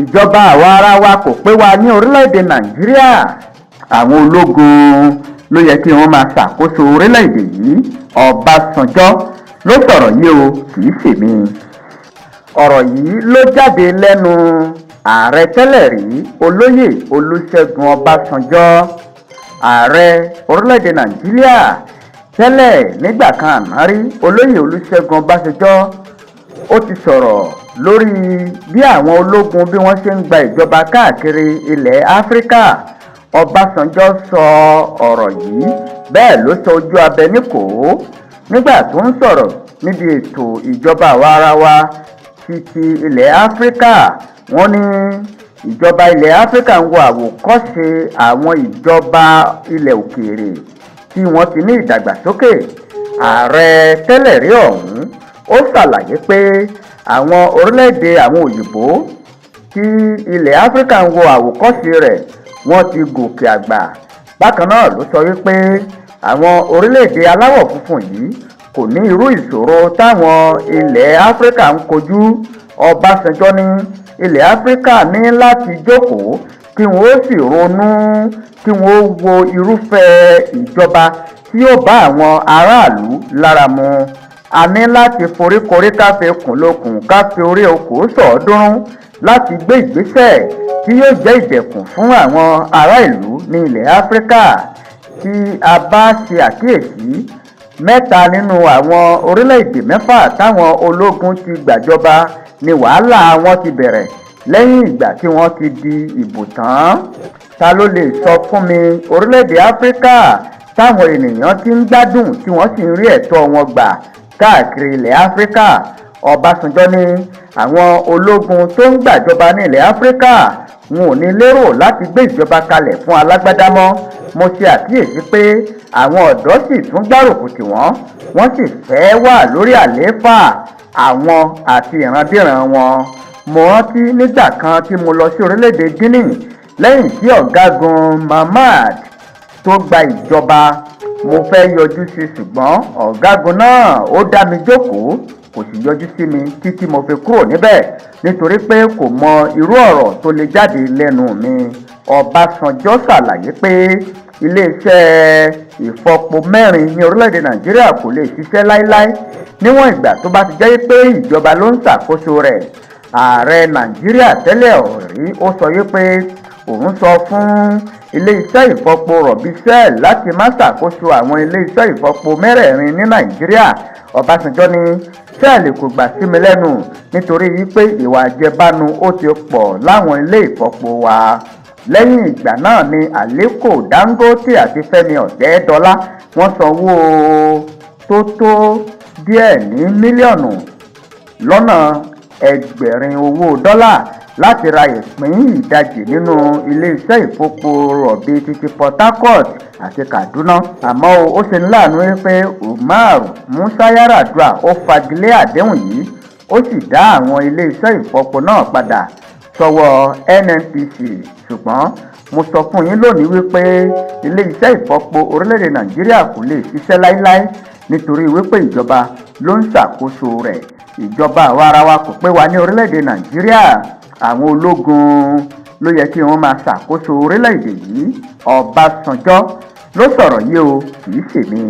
ìjọba àwa ara wa kò pé wa ní orílẹ̀-èdè Nàìjíríà. Àwọn ológun ló yẹ kí wọ́n máa ṣàkóso orílẹ̀-èdè yìí. Ọbásanjọ́ ló sọ̀rọ̀ yìí o, kì í ṣèmi. Ọ̀rọ̀ yìí ló jáde lẹ́nu ààrẹ tẹ́lẹ̀ rí olóyè Olúṣẹ́gun Ọbásanjọ́, ààrẹ orílẹ̀-èdè Nàìjíríà tẹ́lẹ̀ nígbà kan àná rí. Olóyè Olúṣẹ́gun Ọbásanjọ́ ó ti sọ̀rọ̀ lórí bí àwọn ológun bí wọ́n ṣe ń gba ìjọba káàkiri ilẹ̀ Áfíríkà. Ọbásanjọ́ sọ ọ̀rọ̀ yìí bẹ́ẹ̀ ló sọ ojú abẹ níkò nígbà tó ń sọ̀rọ̀ níbi ètò ìjọba àwa ara wa ti ilẹ̀ Áfíríkà. Wọ́n ní ìjọba ilẹ̀ Áfíríkà ń wo àwòkọ́ṣe àwọn ìjọba ilẹ̀ òkèèrè tí wọ́n ti ní ìdàgbàsókè. Ààrẹ tẹ́lẹ̀ rí ọ̀hún ó ṣàlàyé pé àwọn orílẹ̀-èdè àwọn òyìnbó tí ilẹ̀ Áfíríkà ń wo àwòkọ́ṣe rẹ̀ wọ́n ti gòkè àgbà. Bákan náà ló sọ wípé àwọn orílẹ̀-èdè aláwọ̀ funfun yìí kò ní irú ìṣòro táwọn ilẹ̀ Áfíríkà ń kojú. Ọbásanjọ́ ní ilẹ̀ Áfíríkà ní láti jókòó kí wọ́n ó sì ronú kí wọ́n ó wo irúfẹ́ ìjọba tí yóò bá àwọn aráàlú lára mu. A ní láti foríkorí káfí kùnlókùn káfí orí okò sọ̀ọ́dúnrún láti gbé ìgbésẹ̀ tí yóò jẹ́ ìdẹ̀kùn fún àwọn ará ìlú ní ilẹ̀ Áfíríkà. Tí a bá ṣe àkíyèsí, mẹ́ta nínú àwọn orílẹ̀-èdè mẹ́fà táwọn ológun ti gbàjọba ni wàhálà wọn ti bẹ̀rẹ̀ lẹ́yìn ìgbà tí wọ́n ti di ìbò tán. Ta ló lè sọ fún mi orílẹ̀-èdè Áfíríkà táwọn ènìyàn ti ń gbádùn tí wọ́n sì ń rí ẹ̀tọ́ wọn gbà káàkiri ilẹ̀ Áfíríkà? Ọbásanjọ́ ní àwọn ológun tó ń gbàjọba ní ilẹ̀ Áfíríkà wọn ò ní lérò láti gbé ìjọba kalẹ̀ fún alágbádá mọ́. Mo ṣe àkíyèsí pé àwọn ọ̀dọ́ sì tún gbárùkù tì wọ́n sì fẹ́ wà lórí àlééfà àwọn àti ìrandíran wọn. Mo rántí nígbà kan tí mo lọ sí orílẹ̀-èdè Guinea lẹ́yìn tí ọ̀gágun Mahmad tó gba ìjọba. Mo fẹ́ yọjú sí ṣùgbọ́n ọ̀gágun náà ó dá mi jókòó, kò sì yọjú sí mi títí mo fi kúrò níbẹ̀ nítorí pé kò mọ irú ọ̀rọ̀ tó lè jáde lẹ́nu mi. Ọbásanjọ́ ṣàlàyé pé iléeṣẹ́ ìfọpo 4 ní orílẹ̀-èdè Nàìjíríà kò lè ṣiṣẹ́ láíláí níwọ̀n ìgbà tó bá ti jẹ́ pé ìjọba ló ń ṣàkóso rẹ̀. Ààrẹ Nàìjíríà tẹ́lẹ̀ rí ó sọ wípé òun sọ fún ilé-iṣẹ́ ìfọpo rọ̀bì Shell láti má ṣàkóso àwọn ilé-iṣẹ́ ìfọpo 4 ní Nàìjíríà. Ọbásanjọ́ ní Shell kò gbà sí mi lẹ́nu nítorí wípé ìwà àjẹbánu ó ti pọ̀ láwọn ilé ìfọpo wa. Lẹ́yìn ìgbà náà ni Aliko Dangote àti Fẹ́mi Ọ̀tẹ́dọ́lá wọ́n sanwó tó díẹ̀ ní mílíọ̀nù lọ́nà ẹgbẹ̀rin owó dọ́là láti ra ìpín ìdajì nínú ilé-iṣẹ́ ìfọpo rọ̀bì títí Port Harcourt àti Kaduna. Àmọ́ ó ṣe ní láàánú pé Umar Musa Yar'Adua ó fagilé àdéhùn yìí, ó sì dá àwọn ilé-iṣẹ́ ìfọpo náà padà sọ́wọ́ NNPC. Ṣùgbọ́n mo sọ fún yín lónìí wípé ilé-iṣẹ́ ìfọpo orílẹ̀-èdè Nàìjíríà kò lè ṣiṣẹ́ láíláí nítorí wípé ìjọba ló ń ṣàkóso rẹ̀. Ìjọba àwa ara wa kò pé wa ní orílẹ̀-èdè Nàìjíríà. Àwọn ológun ló yẹ kí wọ́n máa ṣàkóso orílẹ̀-èdè yìí. Ọbásanjọ́ ló sọ̀rọ̀ yìí o, kì í ṣèmi.